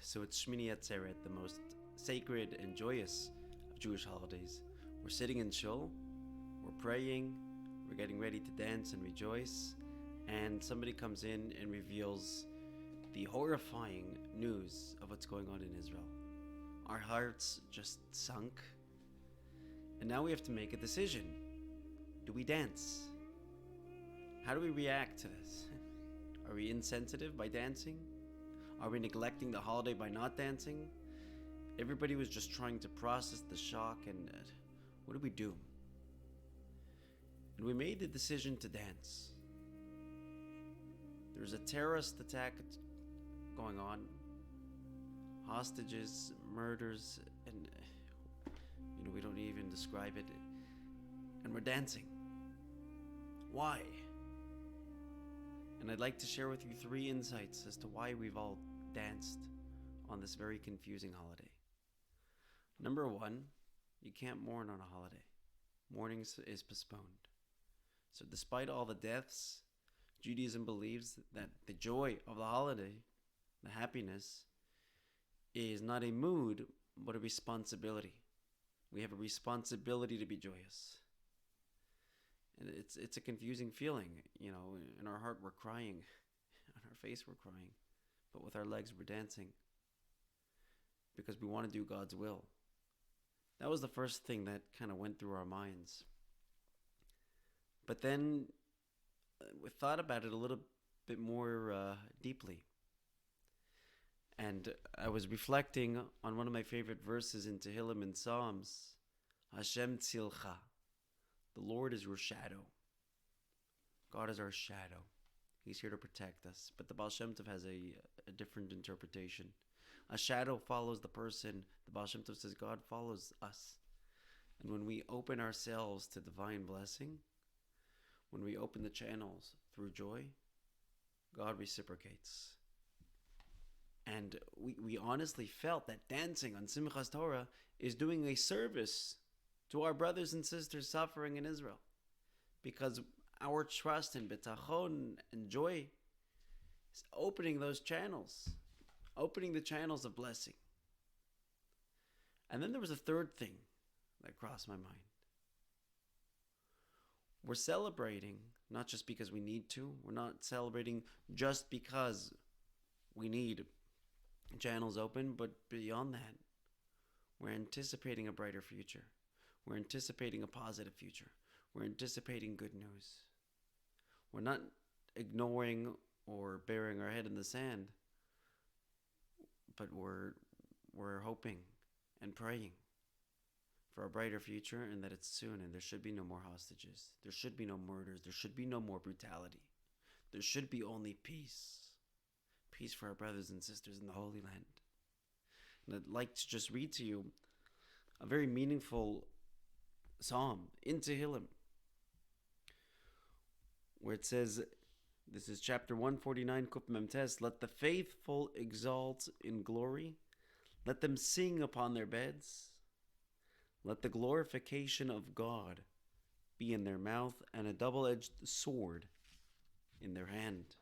So it's Shmini Atzeret, the most sacred and joyous of Jewish holidays. We're sitting in shul, we're praying, we're getting ready to dance and rejoice, and somebody comes in and reveals the horrifying news of what's going on in Israel. Our hearts just sunk, and now we have to make a decision. Do we dance? How do we react to this? Are we insensitive by dancing? Are we neglecting the holiday by not dancing? Everybody was just trying to process the shock, and what do we do? And we made the decision to dance. There's a terrorist attack going on, hostages, murders, and we don't even describe it, and we're dancing. Why? And I'd like to share with you 3 insights as to why we've all danced on this very confusing holiday. Number 1, you can't mourn on a holiday. Mourning is postponed. So despite all the deaths, Judaism believes that the joy of the holiday, the happiness, is not a mood, but a responsibility. We have a responsibility to be joyous. And it's a confusing feeling. In our heart we're crying, on our face we're crying, but with our legs we're dancing because we want to do God's will. That was the first thing that kind of went through our minds. But then we thought about it a little bit more deeply. And I was reflecting on one of my favorite verses in Tehillim and Psalms, Hashem tzilcha. The Lord is your shadow. God is our shadow. He's here to protect us. But the Baal Shem Tov has a different interpretation. A shadow follows the person. The Baal Shem Tov says God follows us. And when we open ourselves to divine blessing, when we open the channels through joy, God reciprocates. And we honestly felt that dancing on Simchas Torah is doing a service to our brothers and sisters suffering in Israel, because our trust in bitachon and joy is opening those channels, opening the channels of blessing. And then there was a third thing that crossed my mind. We're celebrating not just because we need to. We're not celebrating just because we need channels open, but beyond that, we're anticipating a brighter future. We're anticipating a positive future. We're anticipating good news. We're not ignoring or burying our head in the sand, but we're hoping and praying for a brighter future, and that it's soon, and there should be no more hostages. There should be no murders. There should be no more brutality. There should be only peace. Peace for our brothers and sisters in the Holy Land. And I'd like to just read to you a very meaningful psalm in Tehillim, where it says, this is chapter 149, Kuf Mem Tes, let the faithful exalt in glory, let them sing upon their beds, let the glorification of God be in their mouth and a double-edged sword in their hand,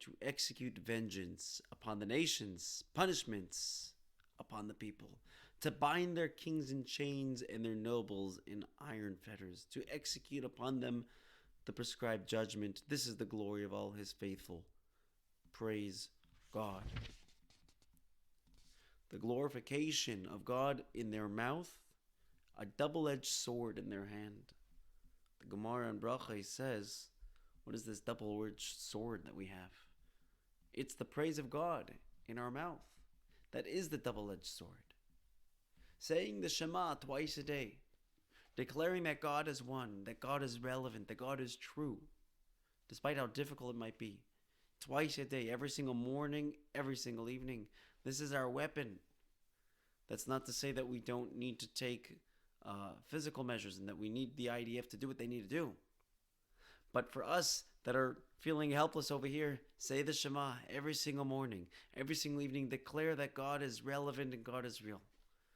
to execute vengeance upon the nations, punishments upon the people, to bind their kings in chains and their nobles in iron fetters, to execute upon them the prescribed judgment. This is the glory of all his faithful. Praise God. The glorification of God in their mouth, a double-edged sword in their hand. The Gemara in Bracha says, what is this double-edged sword that we have? It's the praise of God in our mouth. That is the double-edged sword. Saying the Shema twice a day, declaring that God is one, that God is relevant, that God is true, despite how difficult it might be. Twice a day, every single morning, every single evening. This is our weapon. That's not to say that we don't need to take physical measures and that we need the IDF to do what they need to do. But for us that are feeling helpless over here, say the Shema every single morning, every single evening. Declare that God is relevant and God is real.